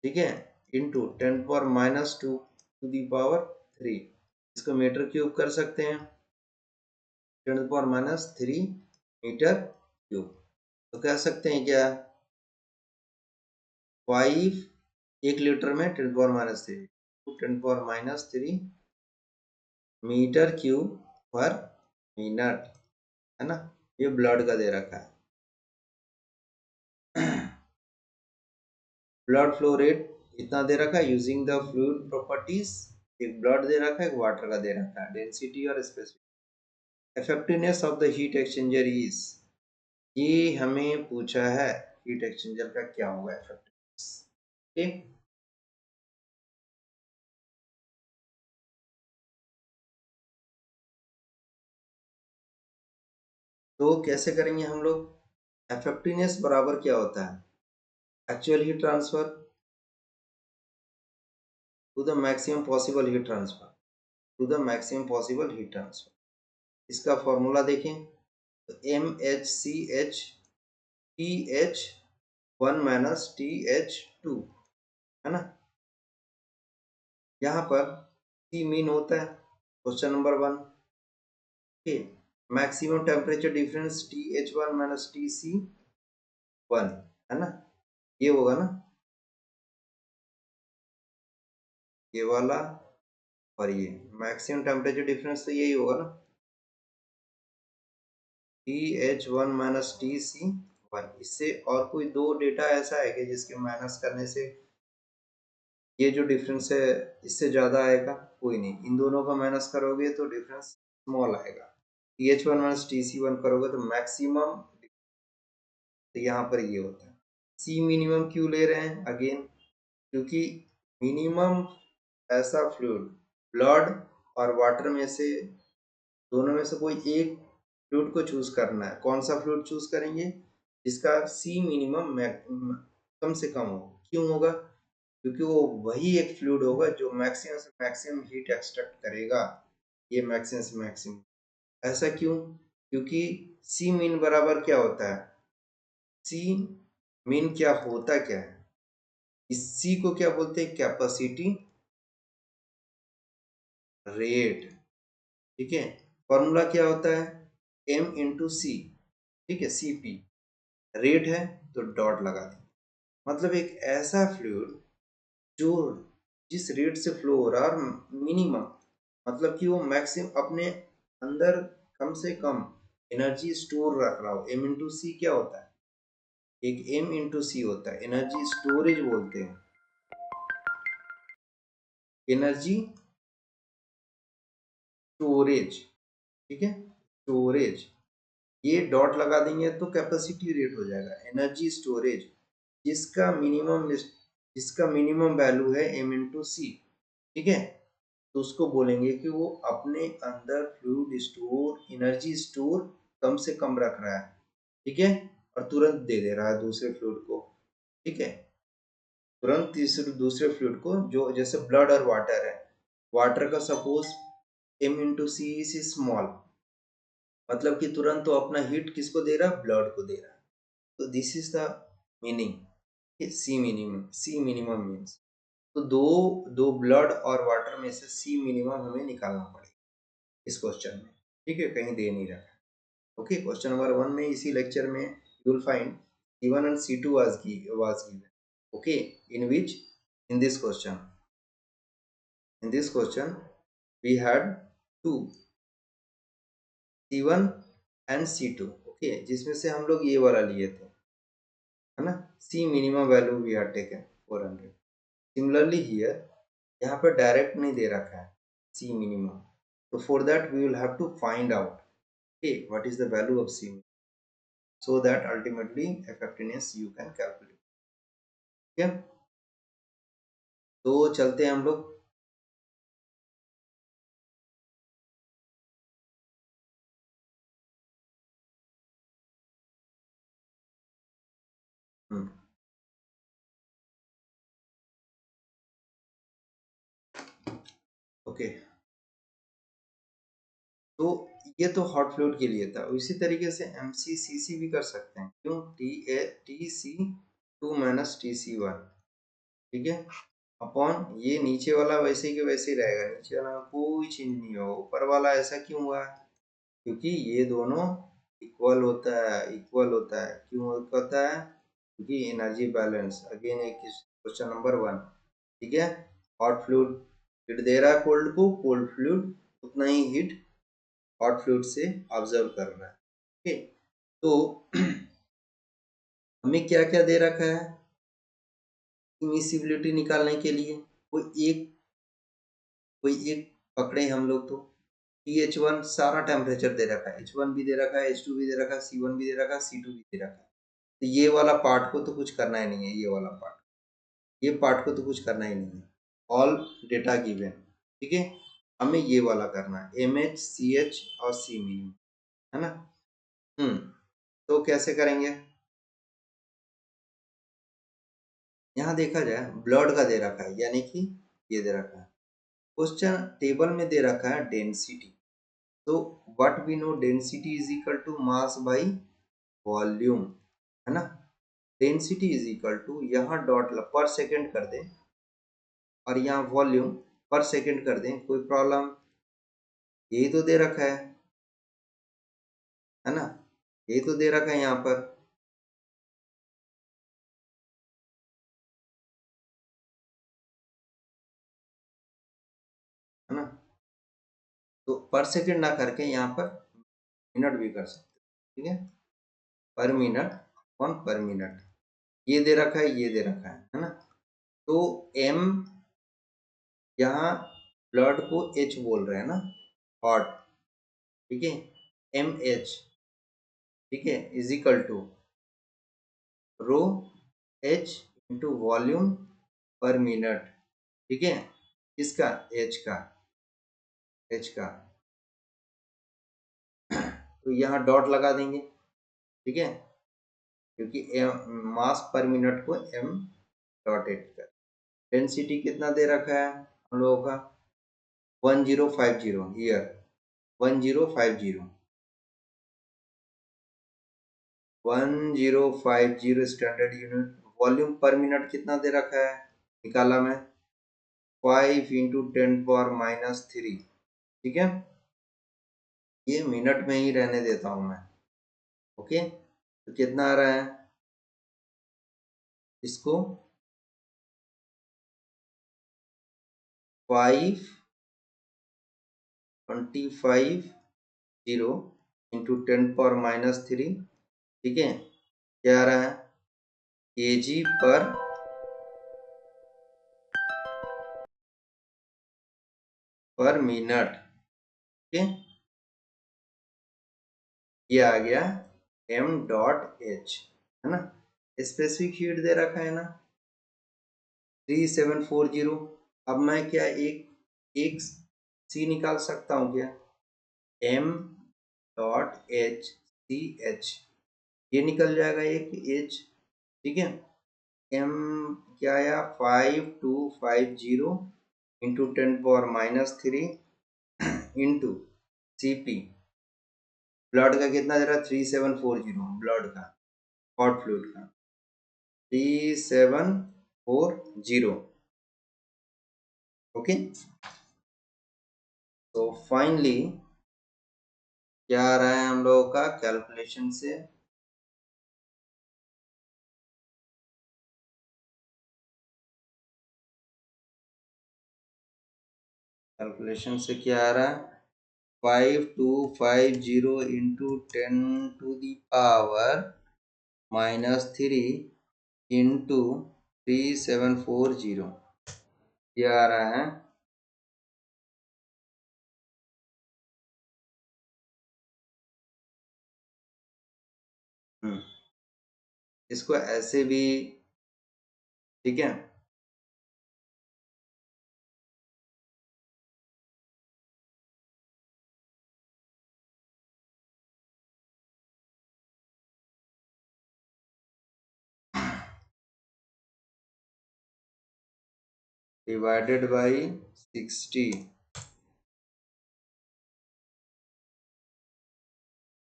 ठीक है, इंटू 10⁻⁻2 टू दी पावर 3, इसको मीटर क्यूब कर सकते हैं, 10⁻³ मीटर क्यूब। तो कह सकते हैं क्या 5 1 लीटर में 10⁻³ तो 10⁻³ मीटर क्यूब पर मिनट, है ना। ये ब्लड का दे रखा है। ब्लड फ्लो रेट इतना दे रखा है यूजिंग द फ्लूइड प्रॉपर्टीज, एक ब्लड दे रखा है, एक वाटर का दे रखा है, डेंसिटी और specific effectiveness of the heat exchanger is, ये हमें पूछा है हीट एक्सचेंजर का क्या होगा इफेक्टिवनेस। ठीक, तो कैसे करेंगे हम लोग, इफेक्टिवनेस बराबर क्या होता है actual heat transfer to the maximum possible heat transfer, to the maximum possible heat transfer. इसका फॉर्मूला देखें तो MHCH TH1 माइनस TH2, है ना। यहाँ पर C मीन होता है क्वेश्चन नंबर 1, ठीक, maximum temperature difference TH1 minus TC1, है ना, ये होगा ना, ये वाला और ये मैक्सिमम टेम्परेचर डिफरेंस तो यही होगा ना, TH1 माइनस TC1। इससे और कोई दो डेटा ऐसा है कि जिसके माइनस करने से ये जो डिफरेंस है इससे ज्यादा आएगा, कोई नहीं। इन दोनों का माइनस करोगे तो डिफरेंस स्मॉल आएगा, TH1 माइनस TC1 करोगे तो मैक्सिमम, तो यहाँ पर ये होता है। सी मिनिमम क्यों ले रहे हैं अगेन, क्योंकि मिनिमम ऐसा फ्लूइड, ब्लड और वाटर में से, दोनों में से कोई एक फ्लूइड को चूज करना है। कौन सा फ्लूइड चूज करेंगे, जिसका सी मिनिमम कम से कम हो। क्यों होगा, क्योंकि वो वही एक फ्लूइड होगा जो मैक्सिमम से मैक्सिमम हीट एक्सट्रैक्ट करेगा, ये मैक्सिमम से मैक्सिमम। ऐसा क्यों, क्योंकि सी मीन बराबर क्या होता है, सी मीन क्या होता क्या है, इस सी को क्या बोलते हैं, कैपेसिटी रेट। ठीक है, फॉर्मूला क्या होता है एम इंटू सी, ठीक है, सीपी रेट है तो डॉट लगा दें। मतलब एक ऐसा फ्लूइड जो जिस रेट से फ्लो हो रहा है और मिनिमम, मतलब कि वो मैक्सिमम अपने अंदर कम से कम एनर्जी स्टोर रख रहा हो। एम इंटू सी क्या होता है, एक एम इंटू सी होता है, एनर्जी स्टोरेज बोलते हैं, एनर्जी स्टोरेज। ठीक है, स्टोरेज, ये डॉट लगा देंगे तो कैपेसिटी रेट हो जाएगा, एनर्जी स्टोरेज, जिसका मिनिमम वैल्यू है एम इंटू सी। ठीक है, तो उसको बोलेंगे कि वो अपने अंदर फ्लूइड स्टोर, एनर्जी स्टोर कम से कम रख रहा है। ठीक है, और तुरंत दे दे रहा है दूसरे फ्लूइड को। ठीक है, तुरंत तीसरे दूसरे फ्लूइड को, जो जैसे ब्लड और वाटर है, वाटर का suppose M into C is small, मतलब कि तुरंत तो अपना हीट किसको दे रहा है, ब्लड को दे रहा है। तो this is the meaning C minimum, C minimum means, तो दो दो ब्लड और वाटर में से सी मिनिमम हमें निकालना पड़ेगा इस क्वेश्चन में। ठीक है, कहीं दे नहीं रखा। ओके, क्वेश्चन नंबर 1 में, इसी लेक्चर में you will find C1 and C2 was given. Okay, in which, in this question we had two, C1 and C2। Okay, जिसमें से हम लोग ये वाला लिए थे, है ना, C minimum value we are taken 400। Similarly here, यहाँ पे डायरेक्ट नहीं दे रखा है C minimum, So for that we will have to find out, okay, what is the value of C min, so that ultimately effectiveness you can calculate. ठीक है, तो चलते हैं हम लोग। ओके, तो ये तो हॉट फ्लूइड के लिए था। इसी तरीके से MCCC भी कर सकते हैं, क्यों, TC2 माइनस TC1, ठीक है, अपॉन ये नीचे वाला वैसे के वैसे ही रहेगा, नीचे वाला में कोई चेंज नहीं होगा। ऊपर वाला ऐसा क्यों हुआ है, क्योंकि ये दोनों इक्वल होता है, इक्वल होता है। क्यों होता है, क्योंकि एनर्जी बैलेंस। अगेन एक क्वेश्चन नंबर 1, ठीक है, हॉट फ्लूइड हीट दे रहा है कोल्ड को, कोल्ड फ्लूइड उतना ही हीट हॉट फ्लूइड से ऑब्जर्व कर रहा है। ओके, तो हमें क्या क्या दे रखा है इमिसिबिलिटी निकालने के लिए, कोई एक पकड़े हम लोग, तो TH1 सारा टेम्परेचर दे रखा है, H1 भी दे रखा है, H2 भी दे रखा है, C1 भी दे रखा है, C2 भी दे रखा है। तो ये वाला पार्ट को तो कुछ करना ही नहीं है, ये वाला पार्ट, ये पार्ट को तो कुछ करना ही नहीं है। ऑल डेटा गिवन, ठीक है, हमें ये वाला करना है, MH CH और C मिनिमम, है ना। तो कैसे करेंगे, यहाँ देखा जाए ब्लड का दे रखा है, यानी कि ये दे रखा है, क्वेश्चन टेबल में दे रखा है डेंसिटी। तो what we know, density is equal to mass by volume, है ना। डेंसिटी इज इक्वल टू, यहाँ डॉट पर सेकंड कर दें और यहाँ वॉल्यूम पर सेकंड कर दें, कोई प्रॉब्लम, यही तो दे रखा है ना, यही तो दे रखा है यहाँ पर, है ना। तो पर सेकंड ना करके यहाँ पर मिनट भी कर सकते, ठीक है, पर मिनट, वन पर मिनट, ये दे रखा है, ये दे रखा है ना। तो m, यहाँ ब्लड को H बोल रहे हैं ना, हॉट, ठीक है, MH, ठीक है, is equal to rho H into volume पर मिनट, ठीक है, इसका H का तो यहाँ डॉट लगा देंगे, ठीक है, क्योंकि मास पर मिनट को m डॉट एच का। डेंसिटी कितना दे रखा है हम लोगों का, 1050, हियर 1050, 1050 स्टैंडर्ड यूनिट। वॉल्यूम पर मिनट कितना दे रखा है, निकाला मैं, 5 इंटू 10⁻³ ठीक है, ये मिनट में ही रहने देता हूं मैं। ओके, तो कितना आ रहा है, इसको 525 इंटू 10⁻³ ठीक है, क्या आ रहा है, kg पर मिनट, ठीक है, ये आ गया m.h, है ना। स्पेसिफिक हीट दे रखा है ना 3740। अब मैं क्या एक सी निकाल सकता हूँ क्या, m.h ये निकल जाएगा एक h, ठीक है, m क्या आया 5250 इंटू 10⁻³ इंटू Cp, ब्लड का कितना दे रहा है 3740, ब्लड का, हॉट फ्लूइड का 3740, ओके। तो फाइनली क्या आ रहा है हम लोगों का कैलकुलेशन से, कैलकुलेशन से क्या आ रहा है, 5250 इंटू 10⁻³ इंटू 3740, ये आ रहा है इसको ऐसे भी, ठीक है। डिवाइडेड बाई 60,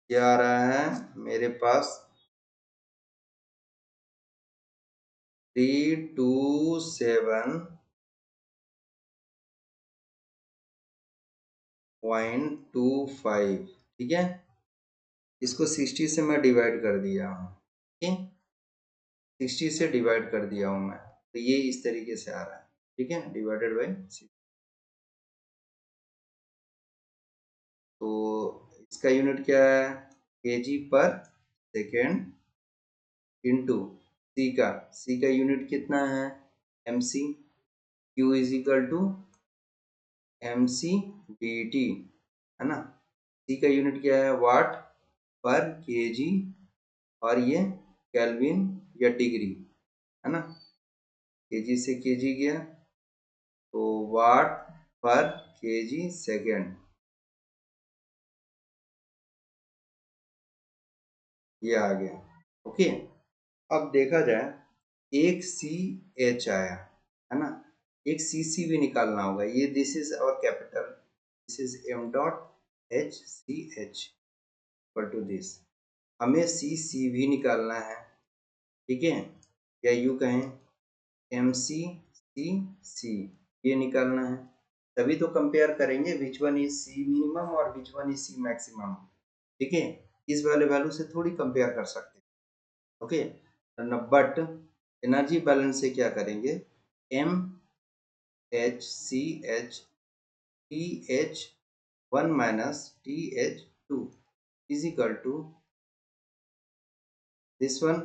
क्या आ रहा है मेरे पास 327.25, ठीक है। इसको 60 से मैं डिवाइड कर दिया हूँ, ठीक, 60 से डिवाइड कर दिया हूँ मैं, तो ये इस तरीके से आ रहा है, ठीक है, डिवाइडेड बाई 60। तो इसका यूनिट क्या है, केजी पर सेकेंड इंटू सी का यूनिट कितना है, MC, Q is equal to MC dt, है ना। सी का यूनिट क्या है, वाट पर केजी, और ये केल्विन या डिग्री, है ना। केजी से केजी गया तो वाट पर केजी सेकेंड, ये आ गया, ओके। अब देखा जाए एक सी एच आया, है ना, एक सी सी भी निकालना होगा, ये this is our capital, this is M dot H C H equal to this, हमें सी सी भी निकालना है, ठीक है, या यू कहें एम सी सी सी, ये निकालना है, तभी तो कंपेयर करेंगे which one is C minimum और which one is C maximum, ठीक है। इस वाले वैल्यू से थोड़ी कंपेयर कर सकते हैं, ओके। बट एनर्जी बैलेंस से क्या करेंगे, M H C H T H 1 minus T H 2 is equal to this one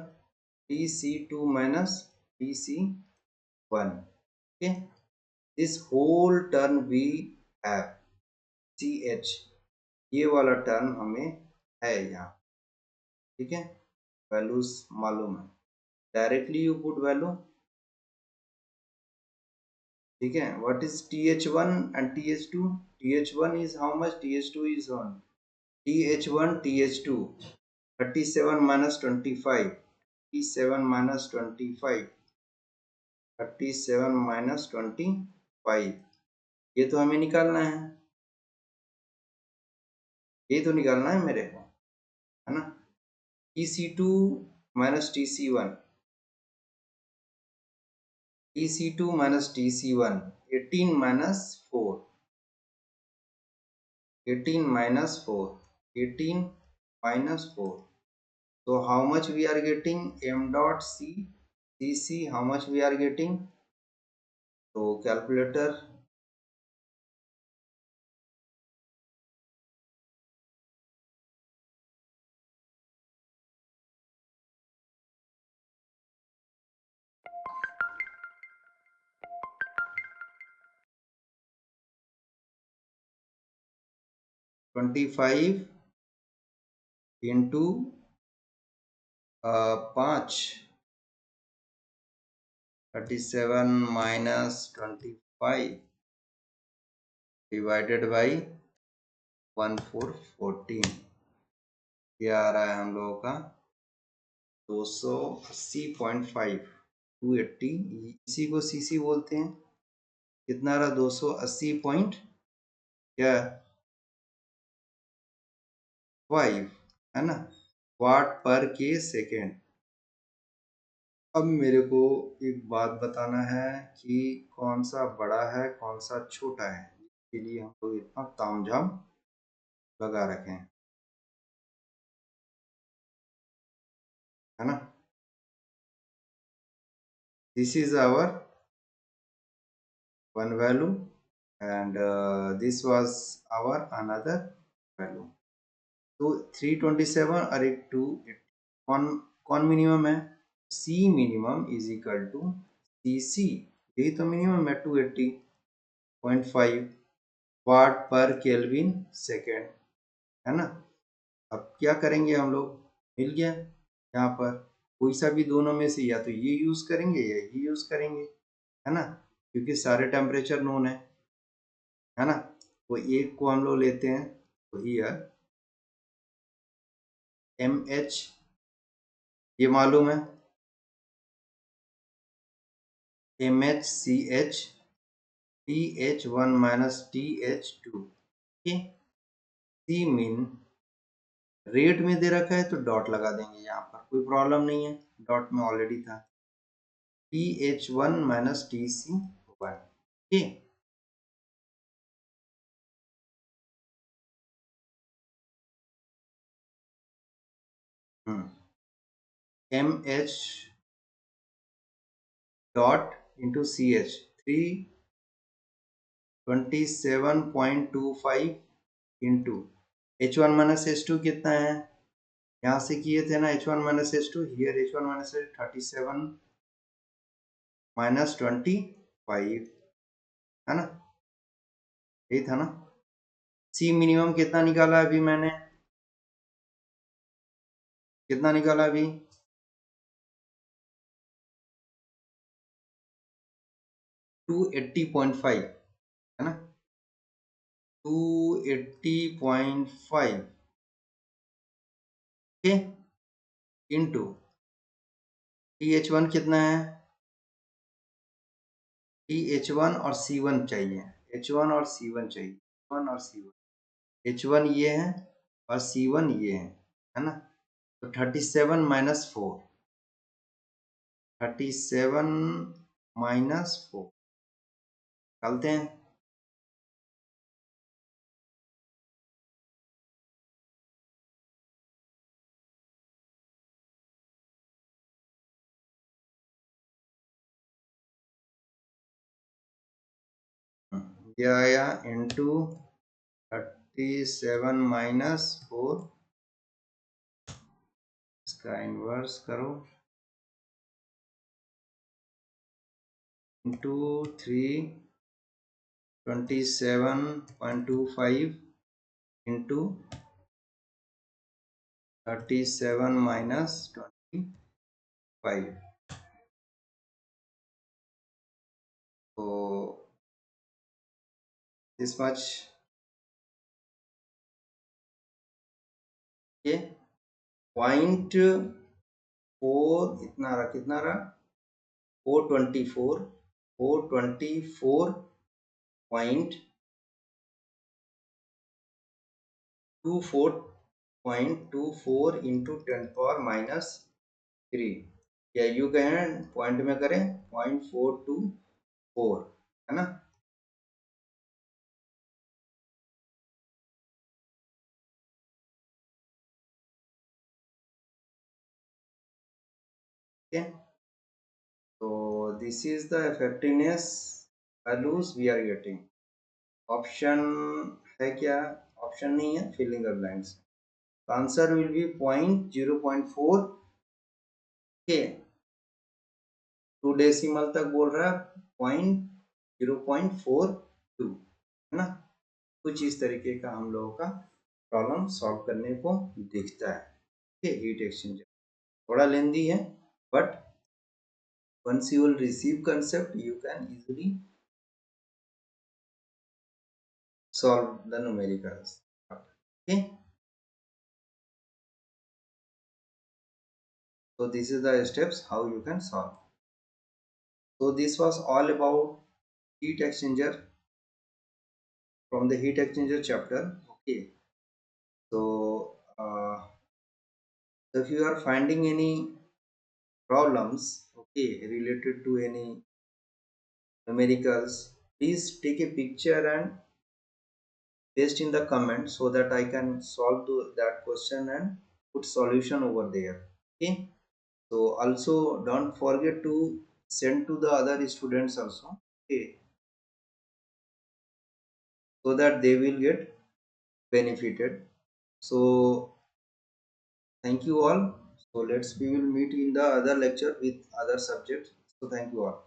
T C 2 minus T C 1, okay. This whole term we have C H, ये वाला term हमें है यहाँ, ठीक है। वैल्यूज मालूम है, डायरेक्टली यू पुट वैल्यू, ठीक है। What is th1 and th2, th1 is how much, th2 is 1, th1 th2 37 minus 25, 37 minus 25, 37 minus 25, ये तो हमें निकालना है, ये तो निकालना है मेरे को, है ना। tc2 minus tc1, tc2 minus tc1, 18 minus 4, 18 minus 4, 18 minus 4, so how much we are getting, m dot c cc, how much we are getting, so calculator, 25 into 5, 37 माइनस 25 डिवाइडेड बाई 1414, ये आ रहा है हम लोगों का 280.5, 280, इसी को सीसी बोलते हैं, कितना रहा 280 पॉइंट क्या 5, है ना, वाट पर के सेकेंड। अब मेरे को एक बात बताना है कि कौन सा बड़ा है कौन सा छोटा है, इसके लिए हम लोग इतना तामझाम लगा रखे हैं, है ना। This is our one value and this was our another value, तो 327 और एक 280, कौन कौन मिनिमम है, C minimum is equal to C C, यही तो मिनिमम है 280.5 वाट पर केल्विन सेकेंड, है ना। अब क्या करेंगे हम लोग, मिल गया, यहाँ पर कोई सा भी दोनों में से या तो ये यूज करेंगे या ये यूज करेंगे, है ना, क्योंकि सारे टेम्परेचर नोन है ना। तो एक को हम लोग लेते हैं, तो हियर एम एच ये मालूम है, M H C H T H one minus T H two. C mean rate में दे रखा है तो डॉट लगा देंगे, यहाँ पर कोई प्रॉब्लम नहीं है, डॉट में ऑलरेडी था। T H one minus T C one. ठीक, M H dot into C H 327.25 into H one minus H two कितना है, यहाँ से किए थे ना H one minus H two, here H one minus 37 माइनस 25, है ना, यही था ना। सी मिनिमम कितना निकाला अभी मैंने, कितना निकाला अभी, 280.5, है ना, 280.5 के इंटू टी एच वन कितना है, टी एच वन और सी वन चाहिए, एच वन और सी वन चाहिए, वन और सी वन, एच वन ये है और सी वन ये है ना। तो 37 - 4, 37 - 4 निकालते हैं। ये आया इंटू 37 - 4, इसका इन्वर्स करो, इंटू 327.25 इंटू 37 - 25। तो दिस मच, ये 0.4 इतना रहा, कितना रहा, 424, 424.24 इंटू 10⁻³ या यू कहें पॉइंट में करें 0.424, है ना। ठीक है, तो this is the effectiveness values we are getting. Option है क्या, ऑप्शन नहीं है, filling the blanks. Answer will be 0.04 के, 2 डेसिमल तक बोल रहा है, 0.42, है ना। कुछ इस तरीके का हम लोगों का प्रॉब्लम सॉल्व करने को दिखता है। ठीक है, हीट एक्सचेंजर थोड़ा लेंदी है, but once you will receive concept you can easily solve the numericals. Okay, so this is the steps how you can solve. So this was all about heat exchanger from the heat exchanger chapter. Okay, so if you are finding any problems, okay, related to any numericals, please take a picture and paste in the comment so that I can solve that question and put solution over there. Okay, so also don't forget to send to the other students also, okay, so that they will get benefited. So thank you all. So we will meet in the other lecture with other subjects. So thank you all.